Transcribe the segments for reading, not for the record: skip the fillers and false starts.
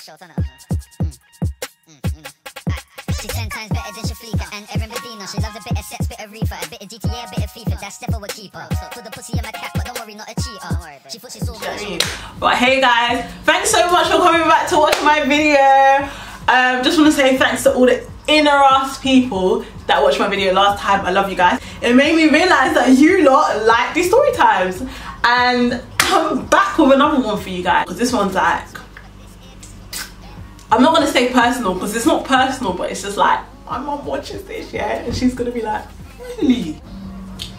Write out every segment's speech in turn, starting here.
She's 10 times better than Shafika and Erin Medina. She loves a bit of sex, bit of reefer, a bit of GTA, a bit of FIFA. That's Steph a keeper. Put the pussy in my cap, but don't worry, not a cheater. She thought she saw me. But hey guys, thanks so much for coming back to watch my video. Just want to say thanks to all the inner ass people that watched my video last time. I love you guys. It made me realise that you lot like these story times, and I'm back with another one for you guys, because this one's like, I'm not gonna say personal because it's not personal, but it's just like, my mum watches this, yeah, and she's gonna be like, really?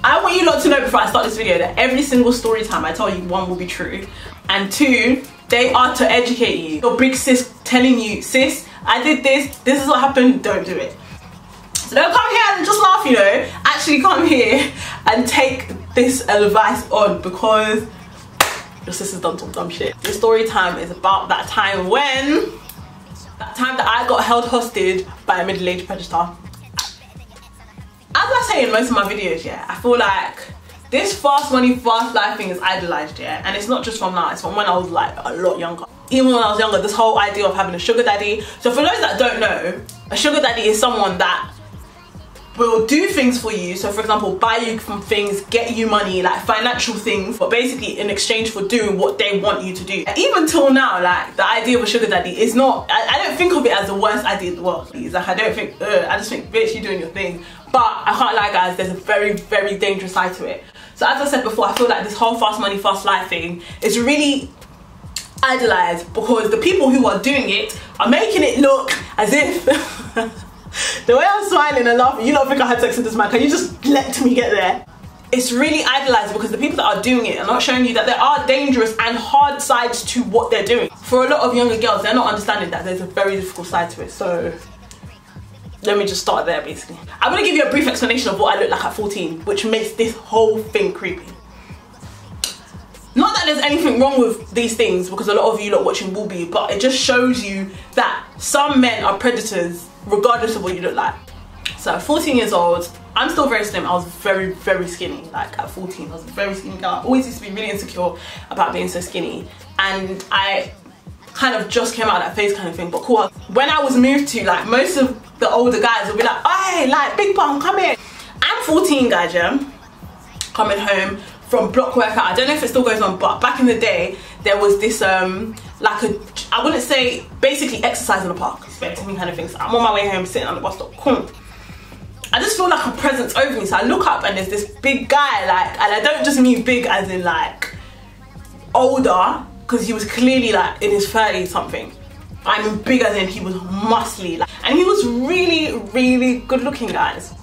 I want you lot to know before I start this video that every single story time I tell you, one, will be true, and two, they are to educate you. Your big sis telling you, sis, I did this is what happened, don't do it. So don't come here and just laugh, you know. Actually come here and take this advice on, because your sister's done some dumb shit. This story time is about that time when, that I got held hostage by a middle-aged predator. As I say in most of my videos, yeah, I feel like this fast money, fast life thing is idolized, yeah, and it's not just from now, it's from when I was like a lot younger. Even when I was younger, this whole idea of having a sugar daddy. So for those that don't know, a sugar daddy is someone that will do things for you. So for example, buy you some things, get you money, like financial things, but basically in exchange for doing what they want you to do. Even till now, like, the idea of a sugar daddy is not, I don't think of it as the worst idea in the world. Like, I don't think, I just think, bitch, you're doing your thing. But I can't lie guys, there's a very, very dangerous side to it. So as I said before, I feel like this whole fast money, fast life thing is really idolized, because the people who are doing it are making it look as if the way I'm smiling and laughing, you don't think I had sex with this man, can you just let me get there? It's really idolized because the people that are doing it are not showing you that there are dangerous and hard sides to what they're doing. For a lot of younger girls, they're not understanding that there's a very difficult side to it. So let me just start there basically. I'm gonna give you a brief explanation of what I look like at 14, which makes this whole thing creepy. Not that there's anything wrong with these things, because a lot of you lot watching will be, but it just shows you that some men are predators regardless of what you look like. So at 14 years old, I'm still very slim. I was very, very skinny. Like at 14, I was a very skinny girl. I always used to be really insecure about being so skinny, and I kind of just came out of that phase kind of thing. But cool, when I was moved to, like, most of the older guys would be like, hey, like, big bum, come here. I'm 14 guys, yeah, coming home from block workout. I don't know if it still goes on, but back in the day there was this like a, I wouldn't say, basically exercise in the park, expecting me kind of thing. So I'm on my way home, sitting on the bus stop, cool. I just feel like a presence over me, so I look up and there's this big guy, like, and I don't just mean big as in like older, because he was clearly like in his 30s something. I mean big as in he was muscly, like, and he was really, really good looking, guys.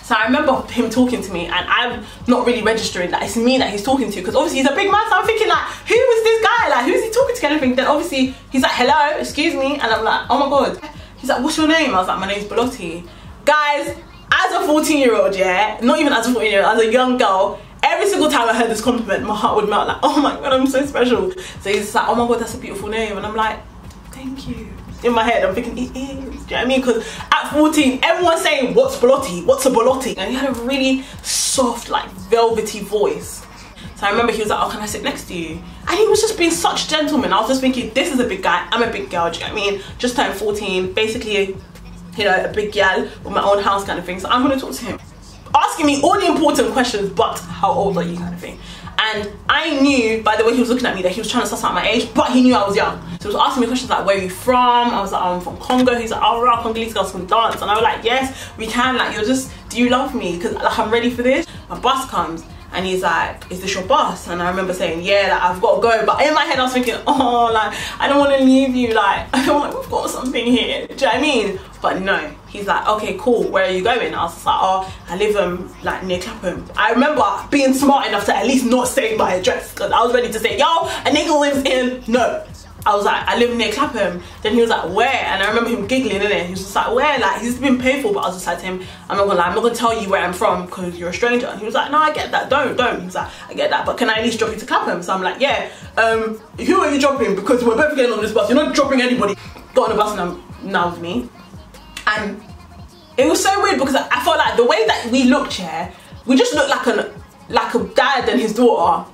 So I remember him talking to me, and I'm not really registering that it's me that he's talking to, because obviously he's a big man, so I'm thinking like, who is this guy, like, who's he talking to kind of thing. Then obviously he's like, hello, excuse me, and I'm like, oh my god. He's like, what's your name? I was like, my name's Belotie. Guys, as a 14-year-old, yeah, not even as a 14-year-old, as a young girl, every single time I heard this compliment, my heart would melt, like, oh my god, I'm so special. So he's just like, oh my god, that's a beautiful name, and I'm like, thank you. In my head, I'm thinking, it is. Do you know what I mean? Because at 14, everyone's saying, what's Belotie? What's a Belotie? And he had a really soft, like, velvety voice. So I remember he was like, oh, can I sit next to you? And he was just being such a gentleman. I was just thinking, this is a big guy. I'm a big girl, do you know what I mean? Just turned 14, basically, you know, a big gal with my own house kind of thing. So I'm going to talk to him, asking me all the important questions, but how old are you kind of thing. And I knew by the way he was looking at me that he was trying to suss out my age, but he knew I was young. So he was asking me questions like, where are you from? I was like, I'm from Congo. He's like, oh, right, Congolese girls can dance. And I was like, yes, we can. Like, you're just, do you love me? Because like, I'm ready for this. My bus comes and he's like, is this your bus? And I remember saying, yeah, like, I've got to go. But in my head I was thinking, oh, like, I don't want to leave you. Like, I feel like we've got something here. Do you know what I mean? But no. He's like, okay, cool, where are you going? I was just like, oh, I live like near Clapham. I remember being smart enough to at least not say my address, because I was ready to say, yo, a nigga lives in, no. I was like, I live near Clapham. Then he was like, where? And I remember him giggling in it. He was just like, where? Like, he's been paid for, but I was just like to him, I'm not gonna lie, I'm not gonna tell you where I'm from because you're a stranger. And he was like, no, I get that, don't. He was like, I get that, but can I at least drop you to Clapham? So I'm like, yeah, who are you dropping? Because we're both getting on this bus, you're not dropping anybody. Got on the bus now with me. And it was so weird because I felt like the way that we looked here, we just looked like a dad and his daughter.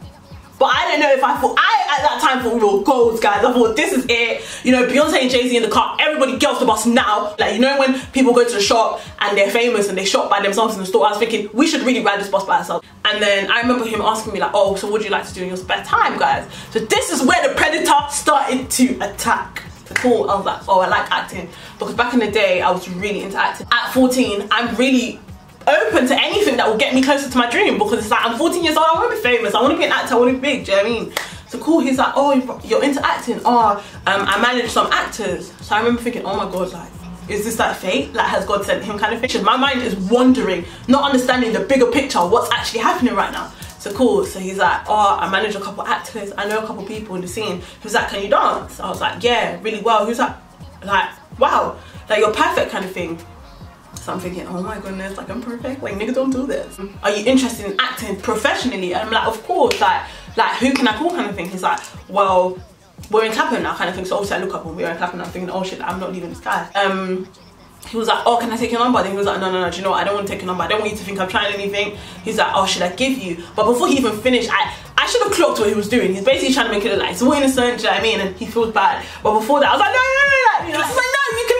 But I don't know if I at that time thought we were goals, guys. I thought this is it. You know, Beyonce and Jay-Z in the car, everybody gets the bus now. Like, you know when people go to the shop and they're famous and they shop by themselves in the store, I was thinking, we should really ride this bus by ourselves. And then I remember him asking me like, oh, so what do you like to do in your spare time, guys? So this is where the predator started to attack. Cool, I was like, oh, I like acting. Because back in the day, I was really into acting. At 14, I'm really open to anything that will get me closer to my dream, because it's like, I'm 14 years old, I want to be famous, I want to be an actor, I want to be big, do you know what I mean? So cool, he's like, oh, you're into acting? Oh, I manage some actors. So I remember thinking, oh my god, like, is this like fate? Like, has God sent him kind of thing? My mind is wandering, not understanding the bigger picture, what's actually happening right now. So cool, so he's like, oh, I manage a couple actors, I know a couple people in the scene. He was like, can you dance? I was like, yeah, really well. He was like, wow, like you're perfect kind of thing. So I'm thinking, oh my goodness, like I'm perfect, like niggas don't do this. Are you interested in acting professionally? And I'm like, of course, like who can I call kind of thing. He's like, well, we're in Clapham now kind of thing. So obviously I look up and we're in Clapham, I'm thinking, oh shit, I'm not leaving this guy. He was like, oh, can I take your number? Then he was like, no, do you know what? I don't want to take your number. I don't want you to think I'm trying anything. He's like, oh, should I give you? But before he even finished, I should have clocked what he was doing. He's basically trying to make it look like it's all innocent, do you know what I mean? And he feels bad. But before that, I was like, no. He was like, no, you can,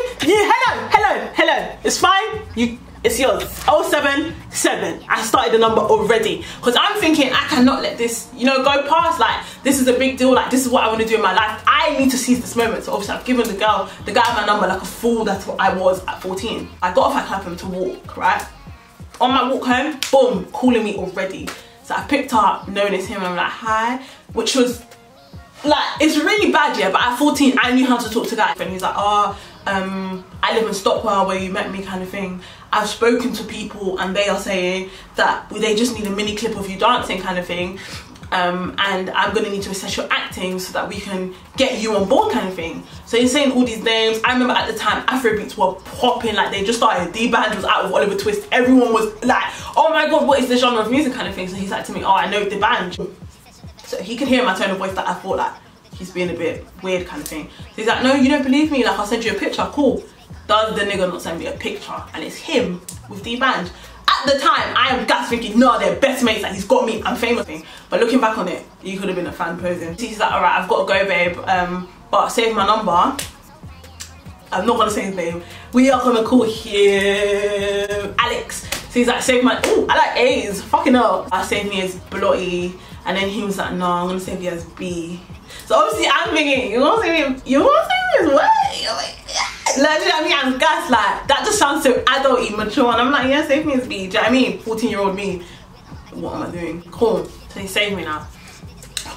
hello. It's fine. It's yours. 077. I started the number already. Because I'm thinking, I cannot let this, you know, go past. Like, this is a big deal. Like, this is what I want to do in my life. I need to seize this moment. So obviously I've given the guy my number like a fool. That's what I was at 14. I got off at Clapham to walk, right? On my walk home, boom, calling me already. So I picked up, known as him, and I'm like, hi. Which was, like, it's really bad, yeah, but at 14, I knew how to talk to guys. And he's like, oh, I live in Stockwell where you met me kind of thing. I've spoken to people and they are saying that they just need a mini clip of you dancing kind of thing. And I'm going to need to assess your acting so that we can get you on board kind of thing. So he's saying all these names. I remember at the time Afrobeats were popping, like they just started. D-Band was out with Oliver Twist. Everyone was like, oh my god, what is this genre of music kind of thing. So he's like to me, oh, I know the band. So he could hear my tone of voice that I thought like he's being a bit weird kind of thing. So he's like, no, you don't believe me, like I'll send you a picture. Cool. Does the nigga not send me a picture? And it's him with D-Band. At the time, I am gas thinking, no, they're best mates, like he's got me, I'm famous. But looking back on it, you could have been a fan posing. He's like, alright, I've got to go, babe, but save my number. I'm not gonna say his name. We are gonna call him Alex. So he's like, save my, oh, I like A's, fucking hell. I saved me as Belotie, and then he was like, no, I'm gonna save you as B. So obviously I'm thinking, you want to save me as what? Like, you know what I mean? I'm gas, like, that just sounds so adult-y, mature, and I'm like, yeah, save me as B, do you know what I mean? 14-year-old me, what am I doing? Cool, so he saved me now.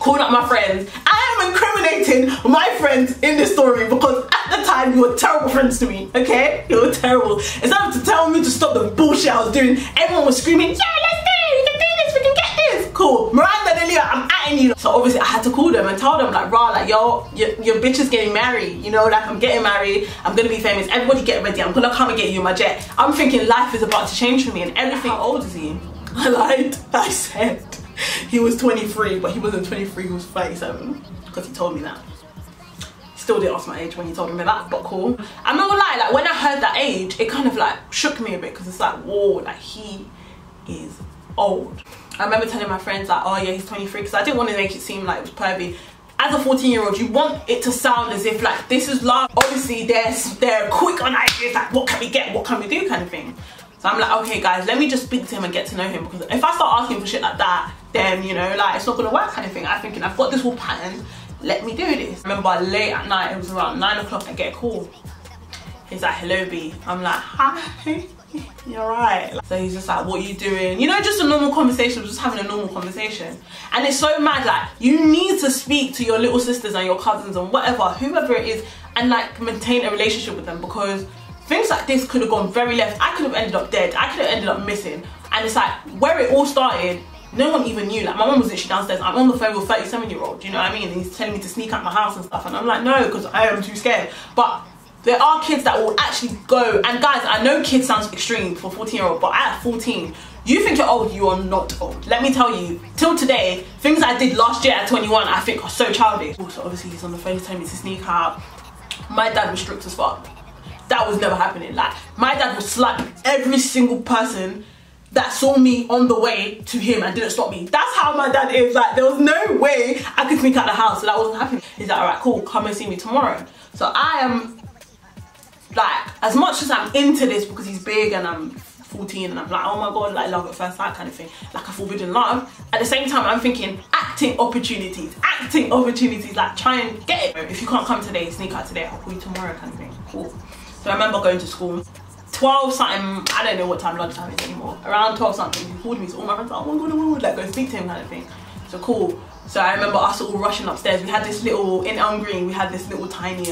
Called up my friends. I am incriminating my friends in this story because at the time you were terrible friends to me, okay? You were terrible. It's time to tell me to stop the bullshit I was doing. Everyone was screaming, yeah, let's do it, we can do this, we can get this. Cool, Miranda and Leah, I'm atting you. So obviously I had to call them and tell them like, rah, like, yo, your bitch is getting married, you know, like I'm getting married, I'm gonna be famous, everybody get ready, I'm gonna come and get you in my jet. I'm thinking life is about to change for me and everything. How old is he? I lied, I said he was 23, but he wasn't 23, he was 37, because he told me that. Still didn't ask my age when he told me that, but cool. I'm not gonna lie, like when I heard that age, it kind of like shook me a bit, because it's like, whoa, like he is old. I remember telling my friends like, oh yeah, he's 23, because I didn't want to make it seem like it was pervy. As a 14-year-old, you want it to sound as if like this is love. Obviously they're quick on ideas, like what can we get, what can we do kind of thing. So I'm like, okay guys, let me just speak to him and get to know him, because if I start asking for shit like that, then you know, like it's not gonna work kind of thing. I'm thinking I've got this whole pattern, let me do this. I remember late at night, it was around 9 o'clock, I get a call. He's like, hello B. I'm like, hi, you're right. So he's just like, what are you doing? You know, just a normal conversation, just having a normal conversation. And it's so mad, like you need to speak to your little sisters and your cousins and whatever, whoever it is, and like maintain a relationship with them, because things like this could have gone very left. I could have ended up dead. I could have ended up missing. And it's like, where it all started, no one even knew. Like, my mum was literally downstairs. I'm on the phone with a 37-year-old, you know what I mean? And he's telling me to sneak out my house and stuff. And I'm like, no, because I am too scared. But there are kids that will actually go. And guys, I know kids sounds extreme for a 14-year-old, but at 14, you think you're old, you are not old. Let me tell you, till today, things I did last year at 21, I think are so childish. Also, obviously, he's on the phone telling me to sneak out. My dad was strict as fuck. That was never happening. Like, my dad would slap every single person that saw me on the way to him and didn't stop me. That's how my dad is. Like, there was no way I could sneak out the house, so that wasn't happening. He's like, alright, cool, come and see me tomorrow. So I am, like, as much as I'm into this because he's big and I'm 14 and I'm like, oh my god, like love at first sight kind of thing, like a forbidden love. At the same time, I'm thinking acting opportunities, like try and get it. If you can't come today, sneak out today, I'll call you tomorrow kind of thing. Cool. So I remember going to school, 12 something, I don't know what time lunchtime is anymore, around 12 something, he called me, so all my friends were like, oh my god, like go speak to him kind of thing. So cool. So I remember us all rushing upstairs. We had this little, in Elm Green, we had this little tiny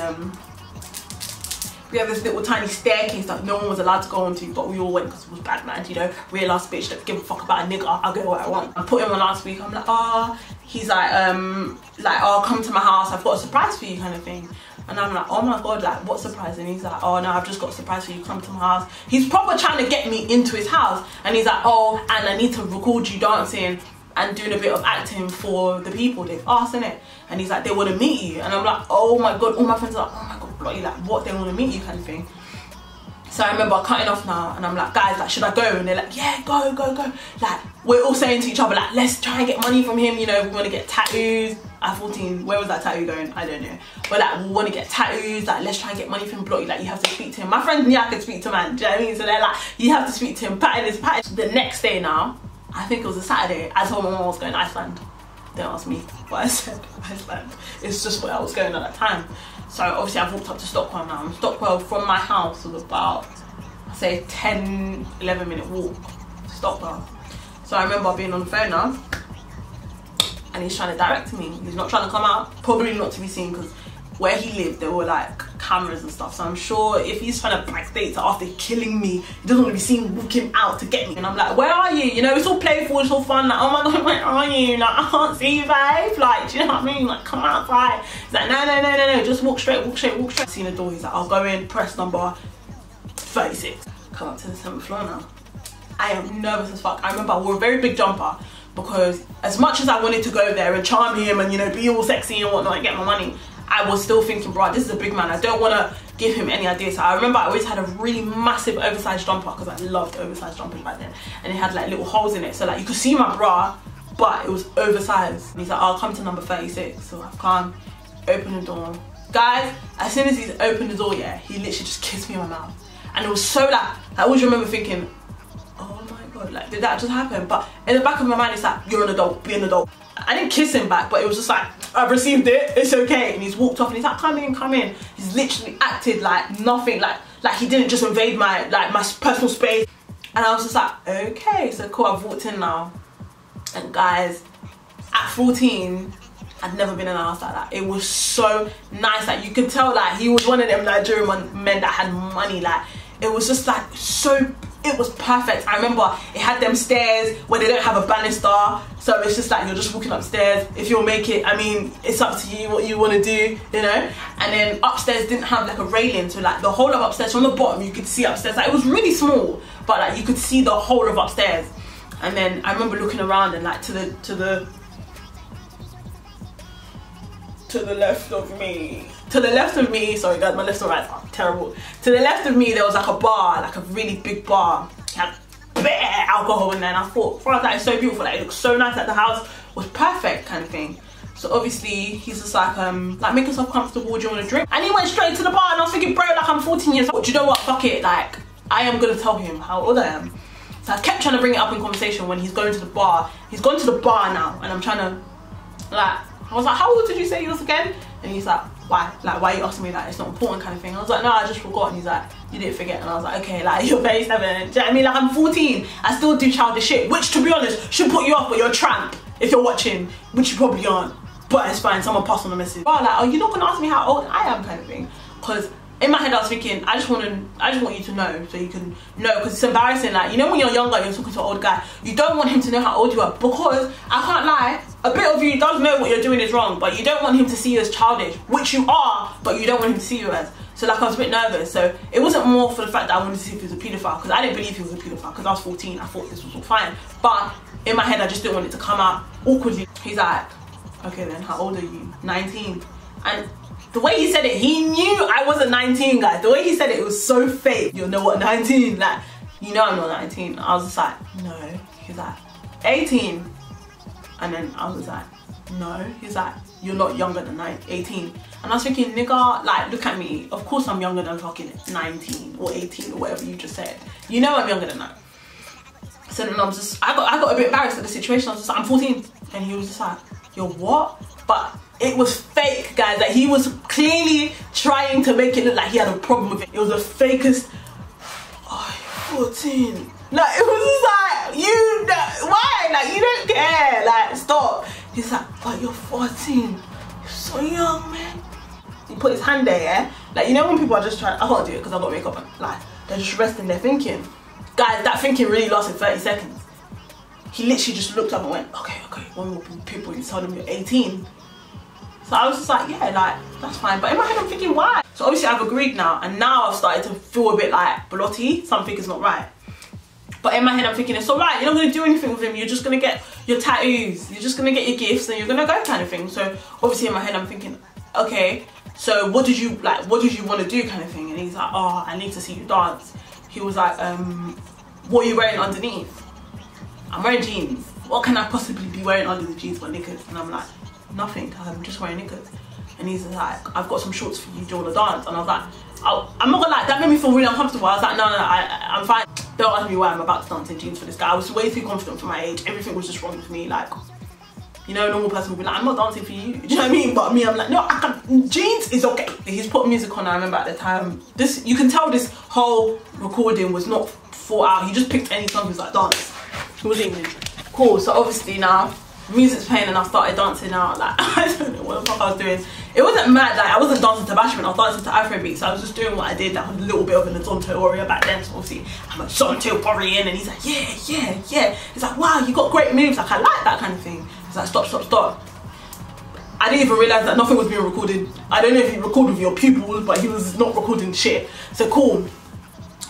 staircase that no one was allowed to go onto, but we all went because it was bad, man, you know, real ass bitch, don't give a fuck about a nigga, I'll go what I want. I put him on last week, I'm like, oh, he's like, oh, come to my house, I've got a surprise for you kind of thing. And I'm like, oh my god, like, what surprise? And he's like, oh no, I've just got a surprise for you, come to my house. He's proper trying to get me into his house. And he's like, oh, and I need to record you dancing and doing a bit of acting for the people. They've asked, innit? And he's like, they want to meet you. And I'm like, oh my god, all my friends are like, oh my god, Belotie, like, what, they want to meet you kind of thing. So I remember cutting off now, and I'm like, guys, like, should I go? And they're like, yeah, go. Like, we're all saying to each other, like, let's try and get money from him, you know, we want to get tattoos. At 14, where was that tattoo going? I don't know. But like, we want to get tattoos, like, let's try and get money from Belotie, like, you have to speak to him. My friends knew I could speak to man, do you know what I mean? So they're like, you have to speak to him, patting his patting. The next day now, I think it was a Saturday, I told my mum I was going to Iceland. Don't ask me what I said, Iceland. It's just where I was going at that time. So obviously I've walked up to Stockwell now. Stockwell from my house was about, I say, 10, 11 minute walk to Stockwell. So I remember being on the phone now, and he's trying to direct me. He's not trying to come out, probably not to be seen, because where he lived there were like cameras and stuff, so I'm sure if he's trying to backstage after killing me, he doesn't want to be seen walking out to get me. And I'm like, where are you? You know, it's all playful, it's all fun, like, oh my god, where are you? Like, I can't see you, babe. Like, do you know what I mean? Like, come outside. He's like, no, just walk straight. I've seen the door, he's like, I'll go in, press number 36. Come up to the 7th floor now. I am nervous as fuck. I remember I wore a very big jumper, because as much as I wanted to go there and charm him and, you know, be all sexy and whatnot and get my money, I was still thinking, bro, this is a big man, I don't want to give him any ideas. So I remember I always had a really massive oversized jumper, because I loved oversized jumpers back then, and it had like little holes in it, so like you could see my bra, but it was oversized. And he's like, I'll come to number 36. So I've come, open the door. Guys, as soon as he's opened the door, yeah, he literally just kissed me in my mouth. And it was so like, I always remember thinking, oh my god, like, did that just happen? But in the back of my mind, it's like, you're an adult, be an adult. I didn't kiss him back, but it was just like, I've received it, it's okay. And he's walked off and he's like, come in. He's literally acted like nothing, like he didn't just invade my personal space. And I was just like, okay, so cool, I've walked in now. And guys, at 14, I'd never been in a house like that. It was so nice, like you could tell like he was one of them Nigerian men that had money. Like, it was just like so, it was perfect. I remember it had them stairs where they don't have a banister, so it's just like you're just walking upstairs. If you'll make it, I mean, it's up to you what you want to do, you know. And then upstairs didn't have like a railing, so like the whole of upstairs from the bottom you could see upstairs. Like, it was really small, but like you could see the whole of upstairs. And then I remember looking around and like to the left of me, sorry guys, my left and right are terrible. To the left of me there was like a bar, like a really big bar. It had bare alcohol in there, and I thought, wow, that is so beautiful, like it looks so nice, like the house was perfect kind of thing. So obviously he's just like make yourself comfortable, do you want a drink? And he went straight to the bar, and I was thinking, bro, like I'm 14 years old, do you know what, fuck it, like I am gonna tell him how old I am. So I kept trying to bring it up in conversation when he's going to the bar. He's gone to the bar now, and I'm trying to, like, I was like, how old did you say he was again? And he's like, why? Like, why are you asking me that? It's not important kind of thing. I was like, no, I just forgot. And he's like, you didn't forget. And I was like, okay, like, you're 37. Do you know what I mean? Like, I'm 14. I still do childish shit, which, to be honest, should put you off, but you're a tramp if you're watching, which you probably aren't. But it's fine, someone passed on the message. But like, oh, you're not gonna ask me how old I am kind of thing. Because in my head I was thinking, I just want you to know, so you can know, because it's embarrassing. Like, you know, when you're younger, you're talking to an old guy, you don't want him to know how old you are, because I can't lie, a bit of you does know what you're doing is wrong, but you don't want him to see you as childish, which you are, but you don't want him to see you as. So like, I was a bit nervous. So it wasn't more for the fact that I wanted to see if he was a paedophile, because I didn't believe he was a paedophile, because I was 14, I thought this was all fine. But in my head, I just didn't want it to come out awkwardly. He's like, okay then, how old are you? 19. And the way he said it, he knew I wasn't 19, guys. The way he said it, it was so fake. You know what, 19? Like, you know I'm not 19. I was just like, no. He's like, 18. And then I was like, no. He's like, you're not younger than 18. And I was thinking, nigga, like, look at me. Of course I'm younger than fucking 19 or 18 or whatever you just said. You know I'm younger than that. So then I was just, I got a bit embarrassed at the situation. I was just like, I'm 14. And he was just like, you're what? But it was fake, guys. Like, he was clearly trying to make it look like he had a problem with it. It was the fakest. Oh, you're 14. Like, it was just like, you know, why? Like, you don't care. Like, stop. He's like, but you're 14. You're so young, man. He put his hand there, yeah? Like, you know when people are just trying, I can't do it because I've got makeup on. Like, they're just resting there thinking. Guys, that thinking really lasted 30 seconds. He literally just looked up and went, okay, one more people, you told him you're 18. So I was just like, yeah, like, that's fine. But in my head, I'm thinking, why? So obviously I've agreed now, and now I've started to feel a bit like, Belotie, something is not right. But in my head, I'm thinking, it's all right, you're not gonna do anything with him, you're just gonna get your tattoos, you're just gonna get your gifts, and you're gonna go kind of thing. So obviously in my head, I'm thinking, okay, so what did you want to do kind of thing? And he's like, oh, I need to see you dance. He was like, what are you wearing underneath? I'm wearing jeans. What can I possibly be wearing under the jeans but knickers? And I'm like, nothing, I'm just wearing knickers. And he's like, I've got some shorts for you, do you want to dance? And I was like, oh, I'm not gonna lie, that made me feel really uncomfortable. I was like, no, I'm fine. Don't ask me why I'm about to dance in jeans for this guy. I was way too confident for my age. Everything was just wrong with me. Like, you know, a normal person would be like, I'm not dancing for you. Do you know what I mean? But me, I'm like, no, I can, jeans is okay. He's put music on, I remember at the time. This, you can tell this whole recording was not thought out. He just picked any song, he was like, dance. It was English. Cool, so obviously now, music's playing and I started dancing out. Like, I don't know what the fuck I was doing. It wasn't mad, like, I wasn't dancing to bashment, I was dancing to Afrobeat. So I was just doing what I did. That was a little bit of an Zonto warrior back then. So obviously, I'm a Zonto warrior. And he's like, yeah. He's like, wow, you got great moves. Like, I like that kind of thing. He's like, stop. I didn't even realise that nothing was being recorded. I don't know if he recorded with your pupils, but he was not recording shit. So cool.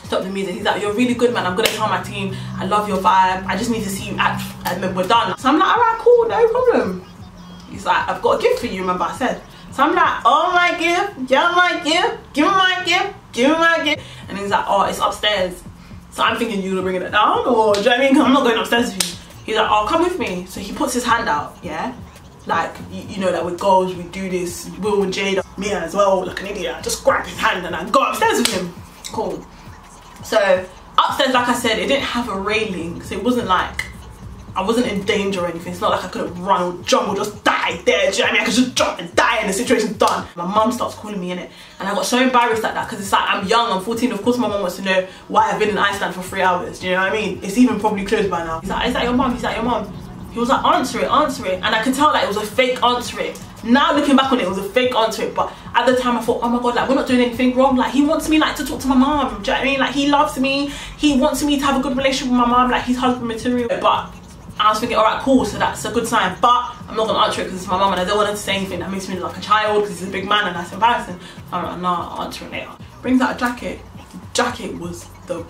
Stop the music. He's like, you're really good, man. I'm gonna tell my team, I love your vibe. I just need to see you act, and then we're done. So I'm like, alright, cool, no problem. He's like, I've got a gift for you, remember I said. So I'm like, oh, my gift, yeah, my gift, give me my gift, give me my gift. And he's like, oh, it's upstairs. So I'm thinking, you're gonna bring it down, or do you know what I mean? Because I'm not going upstairs with you. He's like, oh, come with me. So he puts his hand out, yeah? Like, you know that with girls, we do this, Will and Jade, Mia as well, like an idiot. I just grab his hand and I go upstairs with him. Cool. So upstairs, like I said, it didn't have a railing, so it wasn't like I wasn't in danger or anything. It's not like I couldn't run or jump or just die there. Do you know what I mean? I could just jump and die and the situation's done. My mum starts calling me in it, and I got so embarrassed at that because it's like, I'm young, I'm 14. Of course, my mum wants to know why I've been in Iceland for 3 hours. Do you know what I mean? It's even probably closed by now. He's like, is that your mum? He's like, your mum. He was like, answer it. And I could tell that it was a fake answer it. Now looking back on it, it was a fake answer it. But at the time I thought, oh my God, like, we're not doing anything wrong. Like, he wants me like to talk to my mom. Do you know what I mean? Like, he loves me. He wants me to have a good relationship with my mom. Like, he's husband material. But I was thinking, all right, cool. So that's a good sign. But I'm not gonna answer it because it's my mom and I don't want her to say anything that makes me look like a child because he's a big man and that's embarrassing. I'm like, no, I'll answer it later. Brings out a jacket. The jacket was the...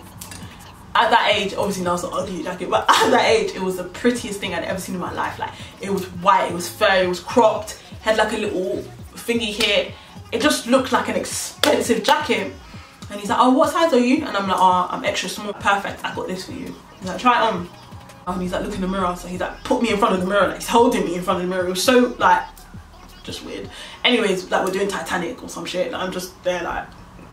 At that age, obviously now it's an ugly jacket, but at that age, it was the prettiest thing I'd ever seen in my life. Like, it was white, it was fur, it was cropped, had like a little thingy here. It just looked like an expensive jacket. And he's like, oh, what size are you? And I'm like, oh, I'm extra small. Perfect, I got this for you. He's like, try it on. And he's like, look in the mirror. So he's like, put me in front of the mirror. Like, he's holding me in front of the mirror. It was so, like, just weird. Anyways, like, we're doing Titanic or some shit. Like, I'm just there, like.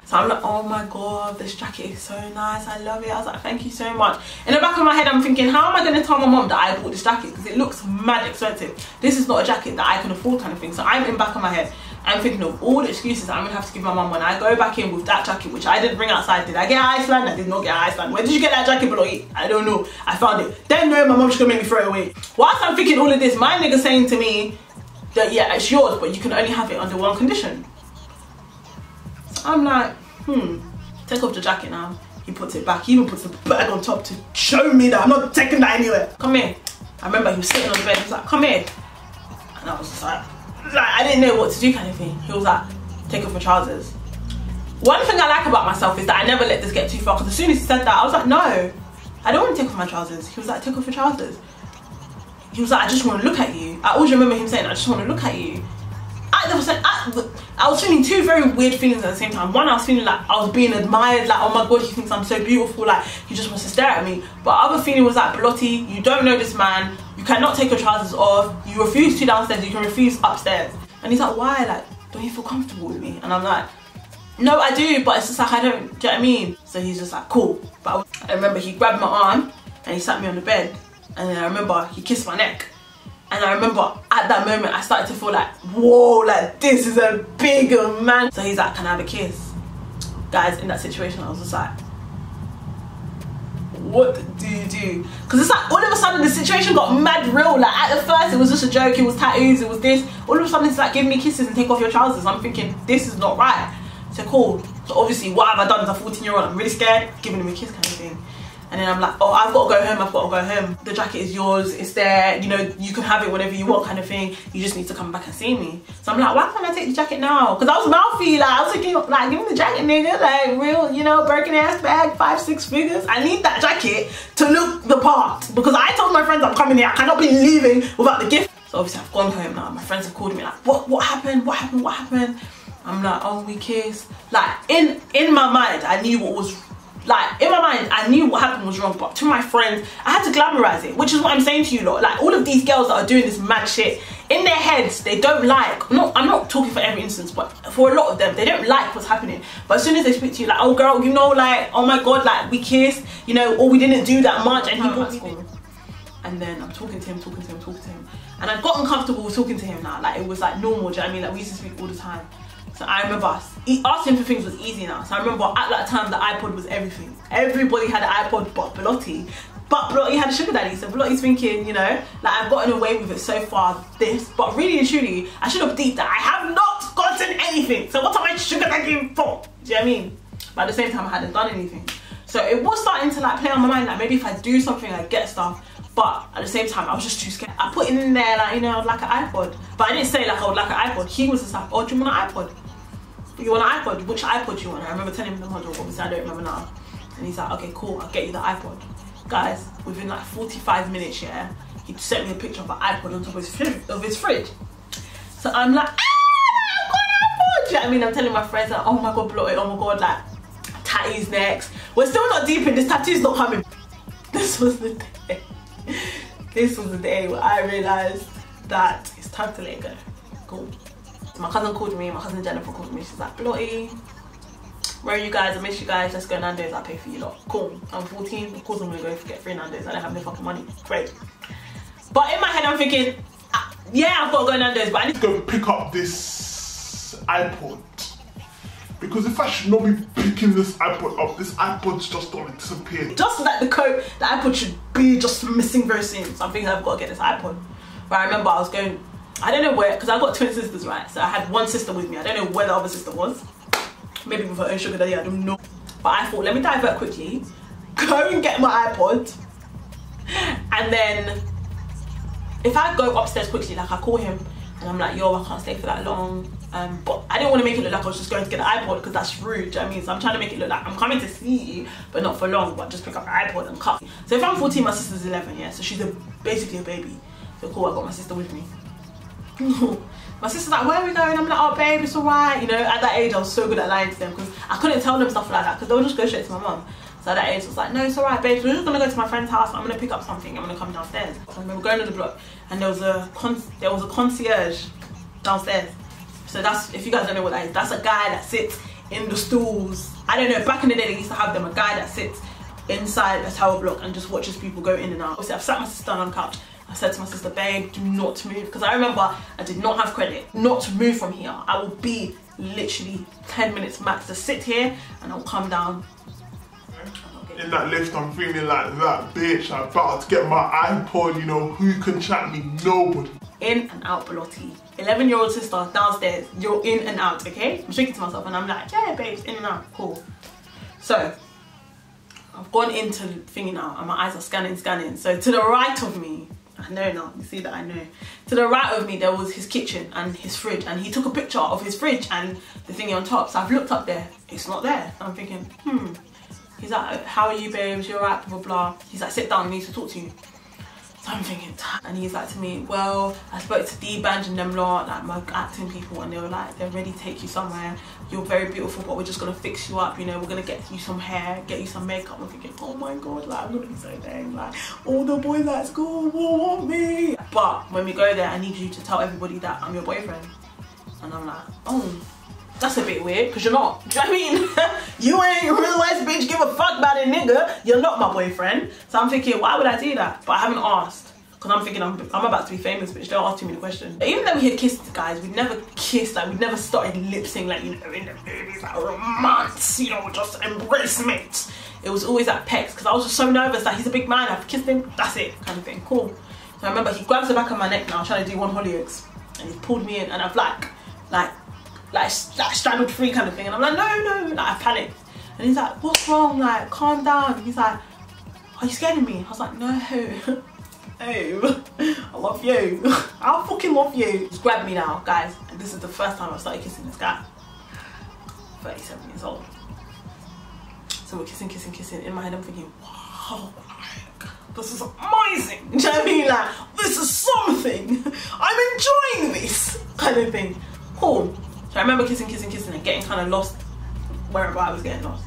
So I'm like, oh my God, this jacket is so nice, I love it. I was like, thank you so much. In the back of my head, I'm thinking, how am I gonna tell my mom that I bought this jacket? Because it looks mad expensive. This is not a jacket that I can afford kind of thing. So I'm in the back of my head, I'm thinking of all the excuses I'm gonna have to give my mom when I go back in with that jacket, which I didn't bring outside. Did I get Iceland? I did not get Iceland. Where did you get that jacket, Belotie? I don't know, I found it. Then no, my mom's just gonna make me throw it away. Whilst I'm thinking all of this, my nigga saying to me that, yeah, it's yours, but you can only have it under one condition. So I'm like, take off the jacket now. He puts it back. He even puts the bag on top to show me that I'm not taking that anywhere. Come here. I remember he was sitting on the bed. He was like, come here. And I was just like I didn't know what to do kind of thing. He was like, take off your trousers. One thing I like about myself is that I never let this get too far, because as soon as he said that, I was like, no, I don't want to take off my trousers. He was like, take off your trousers. He was like, I just want to look at you. I always remember him saying, I just want to look at you. I was I was feeling two very weird feelings at the same time. One, I was feeling like I was being admired, like, oh my god, he thinks I'm so beautiful, like, he just wants to stare at me. But other feeling was like, Belotie, you don't know this man, you cannot take your trousers off, you refuse to downstairs, you can refuse upstairs. And he's like, why? Like, don't you feel comfortable with me? And I'm like, no, I do, but it's just like, I don't, do you know what I mean? So he's just like, cool. But I remember he grabbed my arm and he sat me on the bed. And then I remember he kissed my neck. And I remember at that moment, I started to feel like, whoa, like this is a bigger man. So he's like, can I have a kiss? Guys, in that situation, I was just like, what do you do? Because it's like, all of a sudden the situation got mad real. Like at the first, it was just a joke, it was tattoos, it was this. All of a sudden, it's like, give me kisses and take off your trousers. I'm thinking, this is not right. So cool. So obviously, what have I done as a 14-year-old? I'm really scared, giving him a kiss kind of thing. And then I'm like, oh, I've got to go home, I've got to go home. The jacket is yours, it's there, you know, you can have it whenever you want kind of thing. You just need to come back and see me. So I'm like, why can't I take the jacket now? Because I was mouthy, like, I was thinking, like, give me the jacket, nigga. Like, real, you know, Birkin ass bag, 5-6 figures. I need that jacket to look the part. Because I told my friends I'm coming here, I cannot be leaving without the gift. So obviously I've gone home now. My friends have called me like, what happened? What happened? What happened? I'm like, oh, we kissed. Like, in my mind, I knew what was, like, in my mind, I knew what happened was wrong, but to my friends, I had to glamorize it, which is what I'm saying to you lot. Like, all of these girls that are doing this mad shit, in their heads, they don't like, I'm not talking for every instance, but for a lot of them, they don't like what's happening. But as soon as they speak to you, like, oh girl, you know, like, oh my god, like, we kissed, you know, or we didn't do that much, and he brought me. And then I'm talking to him, and I've gotten comfortable with talking to him now. Like, it was like normal, do you know what I mean? Like, we used to speak all the time. So I remember asking for things was easy now. So I remember at that time the iPod was everything. Everybody had an iPod but Belotie. But Belotie had a sugar daddy. So Belotie's thinking, you know, like, I've gotten away with it so far, this. But really and truly, I should have deeped that. I have not gotten anything. So what am I sugar daddy for? Do you know what I mean? But at the same time, I hadn't done anything. So it was starting to like play on my mind, like maybe if I do something, I get stuff. But at the same time, I was just too scared. I put it in there, like, you know, I would like an iPod. But I didn't say like I would like an iPod. He was just like, oh, do you want an iPod? You want an iPod? Which iPod do you want? I remember telling him the model, obviously I don't remember now. And he's like, okay, cool, I'll get you the iPod. Guys, within like 45 minutes, yeah, he sent me a picture of an iPod on top of his fridge. So I'm like, ah, I've got an iPod! Do you know what I mean? I'm telling my friends, like, oh my god, Belotie, oh my god, like, tattoos next. We're still not deep in this, tattoo's not coming. This was the day. This was the day where I realised that it's time to let it go. Cool. My cousin called me, my cousin Jennifer called me. She's like, Belotie, where are you guys? I miss you guys. Let's go Nando's. I'll pay for you lot. Cool. I'm 14. Of course I'm gonna go get free Nando's. I don't have no fucking money. Great. But in my head I'm thinking, yeah, I've got to go Nando's, but I need to go pick up this iPod. Because if I should not be picking this iPod up, this iPod's just gonna disappear. Just like the coat, the iPod should be just missing very soon. So I'm thinking I've got to get this iPod. But I remember I was going, I don't know where, because I've got twin sisters, right? So I had one sister with me. I don't know where the other sister was. Maybe with her own sugar daddy, I don't know. But I thought, let me divert quickly, go and get my iPod. And then, if I go upstairs quickly, like I call him, and I'm like, yo, I can't stay for that long. But I didn't want to make it look like I was just going to get the iPod, because that's rude, do you know what I mean? So I'm trying to make it look like I'm coming to see you, but not for long, but just pick up the iPod and cut. So if I'm 14, my sister's 11, yeah? So she's basically a baby. So cool, I got my sister with me. My sister's like, where are we going? I'm like, oh babe, it's alright. You know, at that age I was so good at lying to them, because I couldn't tell them stuff like that, because they would just go straight to my mum. So at that age I was like, no, it's alright babe, we're just gonna go to my friend's house, I'm gonna pick up something, I'm gonna come downstairs. So I remember going to the block, and there was a concierge downstairs. So that's, if you guys don't know what that is, that's a guy that sits in the stools. I don't know, back in the day they used to have them, a guy that sits inside a tower block and just watches people go in and out. Obviously I've sat my sister on the couch. I said to my sister, babe, do not move, because I remember I did not have credit. Not to move from here. I will be literally 10 minutes max to sit here, and I'll come down. In that lift, I'm feeling like that bitch. I'm about to get my iPod, you know, who can chat me? Nobody. In and out, Belotie. 11-year-old sister downstairs, you're in and out, okay? I'm shaking to myself and I'm like, yeah, babes, in and out, cool. So, I've gone into thingy now and my eyes are scanning. So to the right of me, I know now, you see that I know. To the right of me, there was his kitchen and his fridge, and he took a picture of his fridge and the thingy on top. So I've looked up there, it's not there. I'm thinking, He's like, how are you babes, you're right, blah, blah, blah. He's like, sit down, I need to talk to you. So I'm thinking, and he's like to me, well, I spoke to D-Banj and them lot, like my acting people, and they were like, they're ready to take you somewhere. You're very beautiful, but we're just gonna fix you up, you know, we're gonna get you some hair, get you some makeup. I'm thinking, oh my god, like I'm gonna be so dang, like all the boys at school will want me. But when we go there, I need you to tell everybody that I'm your boyfriend. And I'm like, oh, that's a bit weird, because you're not. Do you know what I mean? You ain't real life bitch, give a fuck about it, nigga. You're not my boyfriend. So I'm thinking, why would I do that? But I haven't asked, because I'm thinking I'm about to be famous, bitch. Don't ask too many questions. Even though we had kissed, guys, we'd never kissed, like we'd never started lip sync, like, you know, in the movies, like romance, you know, just embracement. It was always at pecs, because I was just so nervous, like he's a big man, I've kissed him, that's it, kind of thing. Cool. So I remember he grabs the back of my neck now, trying to do one Hollyoaks, and he's pulled me in, and I've like strangled free kind of thing, and I'm like, no, like I panicked, and he's like, what's wrong, like calm down. He's like, are you scared of me? I was like, no, oh, I love you. I fucking love you. Just grab me now, guys, and this is the first time I've started kissing this guy. 37 years old. So we're kissing. In my head I'm thinking, wow, like, this is amazing. Do you know what I mean? Like, this is something. I'm enjoying this kind of thing. Cool. So I remember kissing and getting kind of lost wherever I was getting lost.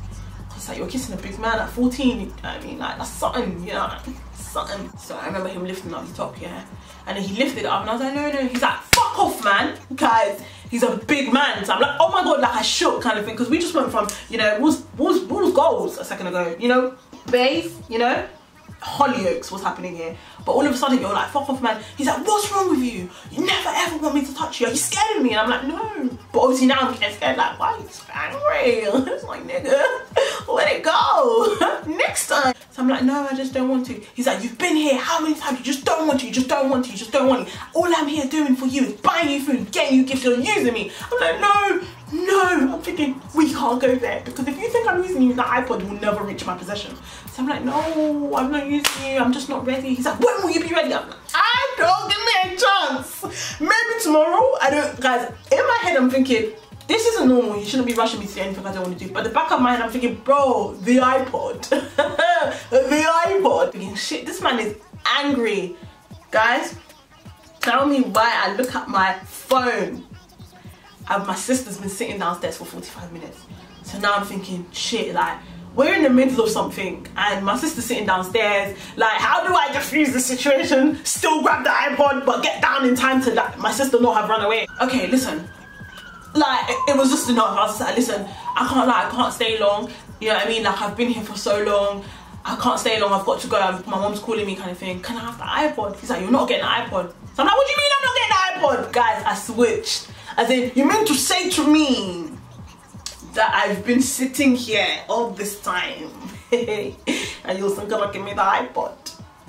I was like, you're kissing a big man at 14, you know what I mean? Like, that's something, you know, like, something. So I remember him lifting up his top, yeah? And then he lifted it up and I was like, no. He's like, fuck off, man. Guys, he's a big man. So I'm like, oh my God, like I shook kind of thing. Because we just went from, you know, what was goals a second ago? You know, base, you know? Hollyoaks, what's happening here? But all of a sudden you're like, fuck off, man. He's like, what's wrong with you? You never ever want me to touch you. Are you scared of me? And I'm like, no. But obviously now I'm getting scared, like, why are you so angry? It's like, nigga, let it go. Next time. So I'm like, no, I just don't want to. He's like, you've been here how many times? You just don't want to, you just don't want to, you just don't want to. All I'm here doing for you is buying you food, getting you gifts, you're using me. I'm like, no. I'm thinking, we can't go there, because if you think I'm using you, the iPod will never reach my possession. So I'm like, no, I'm not using you, I'm just not ready. He's like, when will you be ready? I'm like, I don't, give me a chance. Maybe tomorrow. I don't, guys, in my head I'm thinking, this isn't normal, you shouldn't be rushing me to do anything I don't want to do. But the back of my head I'm thinking, bro, the iPod. The iPod. Thinking, shit, this man is angry. Guys, tell me why I look at my phone. My sister's been sitting downstairs for 45 minutes. So now I'm thinking, shit, like, we're in the middle of something and my sister's sitting downstairs. Like, how do I diffuse the situation, still grab the iPod, but get down in time to let my sister not have run away? Okay, listen. Like, it was just enough. I was just like, listen, I can't stay long. You know what I mean? Like, I've been here for so long. I can't stay long, I've got to go. My mom's calling me kind of thing. Can I have the iPod? He's like, you're not getting the iPod. So I'm like, what do you mean I'm not getting the iPod? Guys, I switched. As in, you meant to say to me that I've been sitting here all this time and you're still gonna give me the iPod?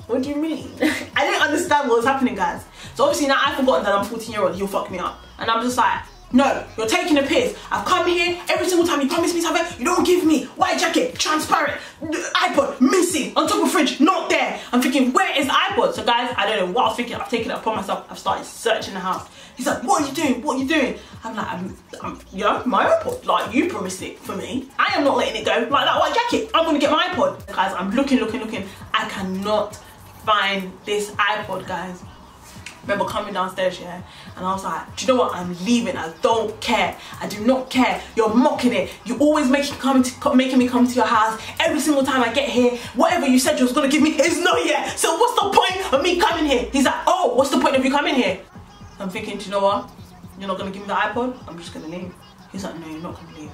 What do you mean? I didn't understand what was happening, guys. So obviously now I've forgotten that I'm 14-year-old, he'll fuck me up. And I'm just like, no, you're taking a piss. I've come here every single time you promise me something, you don't give me. White jacket, transparent, iPod, missing, on top of fridge, not there. I'm thinking, where is the iPod? So guys, I don't know what I was thinking. I've taken it upon myself. I've started searching the house. He's like, what are you doing? What are you doing? I'm like, I'm you know, my iPod. Like, you promised it for me. I am not letting it go. Like that white jacket, I'm gonna get my iPod. Guys, I'm looking. I cannot find this iPod, guys. Remember coming downstairs, yeah, and I was like, do you know what? I'm leaving. I don't care. I do not care. You're mocking it. You always making me come to your house every single time I get here. Whatever you said you was gonna give me is not yet. So what's the point of me coming here? He's like, oh, what's the point of you coming here? I'm thinking, do you know what? You're not gonna give me the iPod? I'm just gonna leave. He's like, no, you're not gonna leave.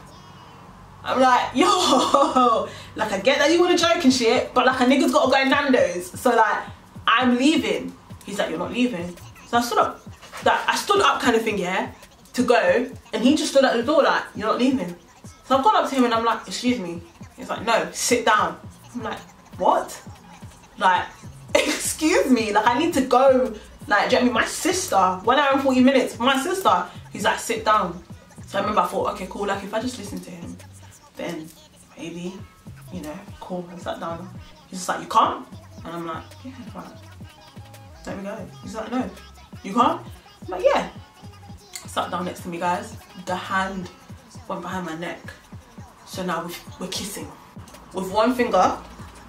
I'm like, yo, like I get that you wanna joke and shit, but like a nigga's gotta go in Nando's. So like, I'm leaving. He's like, you're not leaving. So I stood up. Like, I stood up kind of thing, yeah, to go. And he just stood at the door like, you're not leaving. So I've gone up to him and I'm like, excuse me. He's like, no, sit down. I'm like, what? Like, excuse me. Like, I need to go. Like, do you know what I mean? My sister, 1 hour and 40 minutes, my sister. He's like, sit down. So I remember I thought, okay, cool. Like, if I just listen to him, then maybe, you know, cool. I sat down. He's just like, you can't? And I'm like, yeah, fine. There we go. He's like, no, you can't? I'm like, yeah. Sat down next to me, guys. The hand went behind my neck. So now we're kissing. With one finger,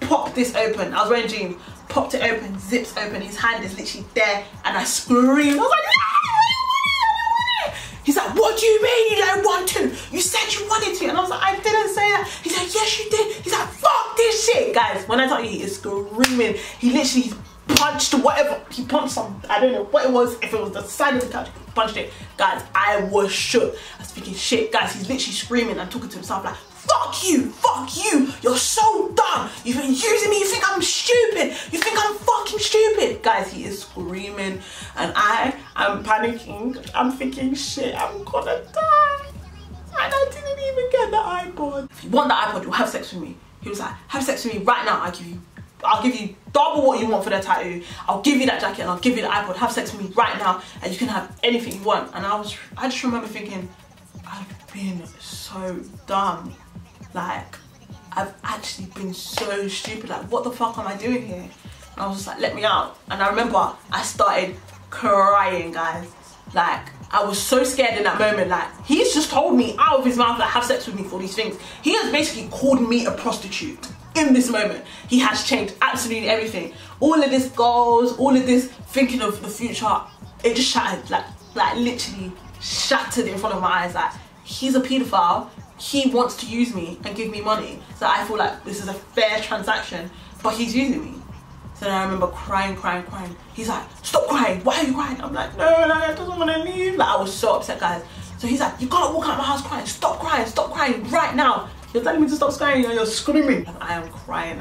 pop this open. I was wearing jeans. popped it open, zips open, his hand is literally there, and I screamed. I was like, no, I don't want it. He's like, what do you mean you don't want to? You said you wanted to. And I was like, I didn't say that. He's like, yes you did. He's like, fuck this shit. Guys, when I tell you he is screaming, he literally punched whatever, he punched some, I don't know what it was, if it was the side of the couch, he punched it. Guys, I was shook. I was thinking, shit, guys, he's literally screaming and talking to himself like, fuck you, you're so dumb, you've been using me, you think I'm stupid, you think I'm fucking stupid. Guys, he is screaming and I'm panicking, I'm thinking, shit, I'm gonna die. And I didn't even get the iPod. If you want the iPod, you'll have sex with me. He was like, have sex with me right now, I'll give you double what you want for the tattoo. I'll give you that jacket and I'll give you the iPod. Have sex with me right now and you can have anything you want. And I just remember thinking, I've been so dumb. Like, I've actually been so stupid. Like, what the fuck am I doing here? And I was just like, let me out. And I remember I started crying, guys. Like, I was so scared in that moment. Like, he's just told me out of his mouth, like, have sex with me for these things. He has basically called me a prostitute. In this moment, he has changed absolutely everything. All of this goals, all of this thinking of the future, it just shattered, like literally shattered in front of my eyes. Like, he's a paedophile, he wants to use me and give me money. So I feel like this is a fair transaction, but he's using me. So then I remember crying. He's like, stop crying, why are you crying? I'm like, no, I just want to leave. Like, I was so upset, guys. So he's like, you can't walk out of my house crying, stop crying right now. You're telling me to stop crying and you're screaming. And I am crying.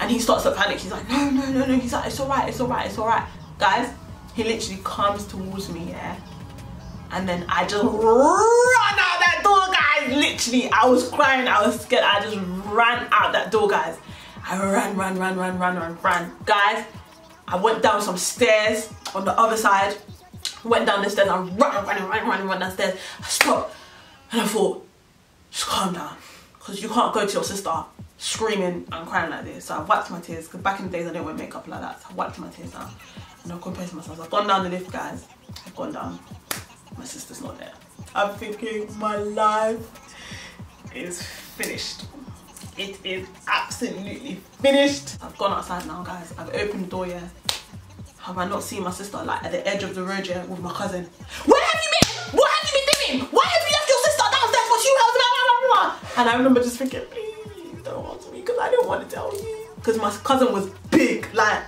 And he starts to panic. He's like, no. He's like, it's alright. Guys, he literally comes towards me, yeah? And then I just run out that door, guys. Literally, I was crying, I was scared. I just ran out that door, guys. I ran. Guys, I went down some stairs on the other side. Went down the stairs. I ran downstairs. I stopped. And I thought, just calm down. Because you can't go to your sister screaming and crying like this. So I wiped my tears, because back in the days I didn't wear makeup like that. So I wiped my tears down and I compared to myself. I've gone down the lift, guys. I've gone down. My sister's not there. I'm thinking my life is finished. It is absolutely finished. I've gone outside now, guys. I've opened the door, yeah. Have I not seen my sister like at the edge of the road, yeah, with my cousin? Where have you been? What have you been doing? Why have you left your sister downstairs for 2 hours? And I remember just thinking, please don't answer me, because I don't want to tell you. Because my cousin was big, like,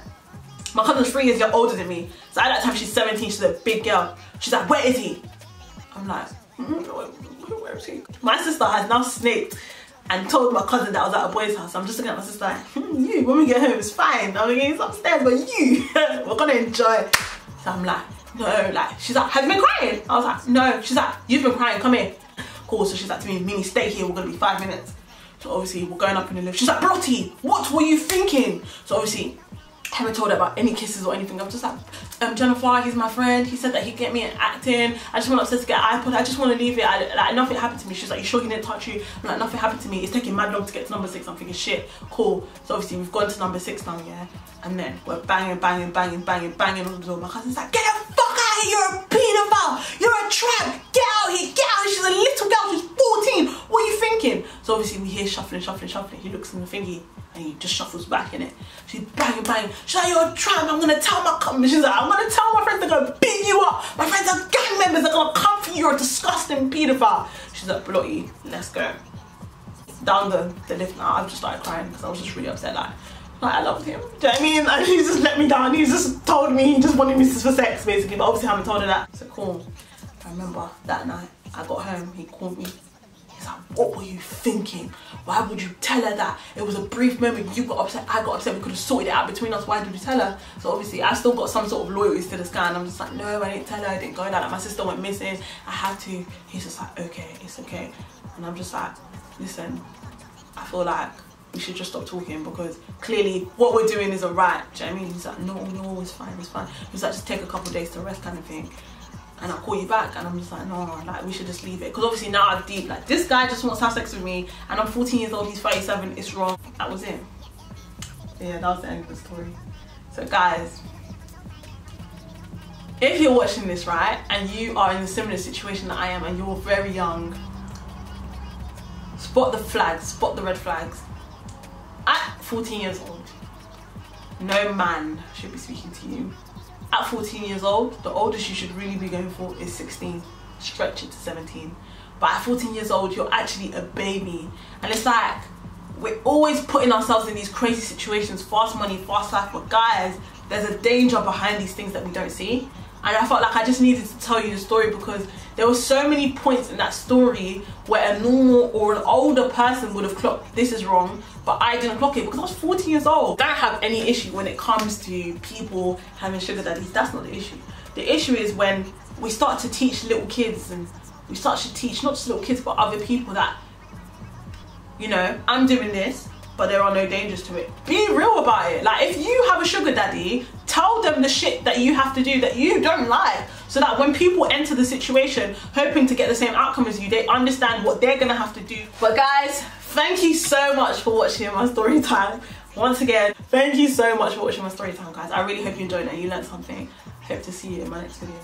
my cousin's 3 years older than me. So at that time she's 17, she's a big girl. She's like, where is he? I'm like, where is he? My sister has now snaked and told my cousin that I was at a boy's house. I'm just looking at my sister like, you, when we get home, it's fine. I'm thinking, it's upstairs, but you, we're gonna enjoy it. So I'm like, no, like, she's like, have you been crying? I was like, no. She's like, you've been crying, come here. Cool, so she's like to me, Mimi, stay here, we're gonna be 5 minutes. So obviously we're going up in the lift. She's like, Belotie, what were you thinking? So obviously I haven't told her about any kisses or anything. I'm just like, Jennifer, he's my friend. He said that he'd get me in acting. I just went upstairs to get an iPod. I just want to leave it. Like, nothing happened to me. She's like, you sure he didn't touch you? I'm like, nothing happened to me. It's taking mad long to get to number 6. I'm thinking, shit, cool. So obviously we've gone to number 6 now, yeah? And then we're banging on the door. My cousin's like, get the fuck out of here, you're a pedophile. You're a tramp. Get out here, get out here. She's a little girl, she's 14. What are you thinking? So obviously we hear shuffling. He looks in the thingy and he just shuffles back in it. She's banging. She's like, you're a tramp. I'm gonna tell my company. She's like, I'm gonna tell my friends, they're gonna beat you up. My friends are gang members, they're gonna come for you. You're a disgusting pedophile. She's like, Belotie, let's go. Down the lift now. I've just started crying because I was just really upset. Like I loved him. Do you know what I mean? And he just let me down. He just told me he just wanted me for sex, basically. But obviously I haven't told her that. So cool. I remember that night I got home, he called me. He's like, what were you thinking? Why would you tell her that? It was a brief moment. You got upset, I got upset. We could have sorted it out between us. Why did you tell her? So obviously I still got some sort of loyalties to this guy, and I'm just like, no, I didn't tell her. I didn't go like that. My sister went missing. I had to. He's just like, okay, it's okay. And I'm just like, listen, I feel like we should just stop talking, because clearly what we're doing isn't right. Do you know what I mean? He's like, no, it's fine. He was like, just take a couple of days to rest, kind of thing. And I'll call you back. And I'm just like, no, like, we should just leave it. Because obviously now I'm deep. Like, this guy just wants to have sex with me, and I'm 14 years old, he's 37, it's wrong. That was it. Yeah, that was the end of the story. So guys, if you're watching this, right, and you are in a similar situation that I am, and you're very young, spot the flags, spot the red flags. At 14 years old, no man should be speaking to you. At 14 years old, the oldest you should really be going for is 16. Stretch it to 17. But at 14 years old, you're actually a baby. And it's like, we're always putting ourselves in these crazy situations, fast money, fast life. But guys, there's a danger behind these things that we don't see. And I felt like I just needed to tell you the story because there were so many points in that story where a normal or an older person would have clocked this is wrong, but I didn't clock it because I was 14 years old. I don't have any issue when it comes to people having sugar daddies. That's not the issue. The issue is when we start to teach little kids, and we start to teach not just little kids but other people that, you know, I'm doing this, but there are no dangers to it. Be real about it. Like, if you have a sugar daddy, tell them the shit that you have to do that you don't like, so that when people enter the situation hoping to get the same outcome as you, they understand what they're gonna have to do. But guys, thank you so much for watching my story time. Once again, thank you so much for watching my story time, guys. I really hope you enjoyed it and you learned something. Hope to see you in my next video.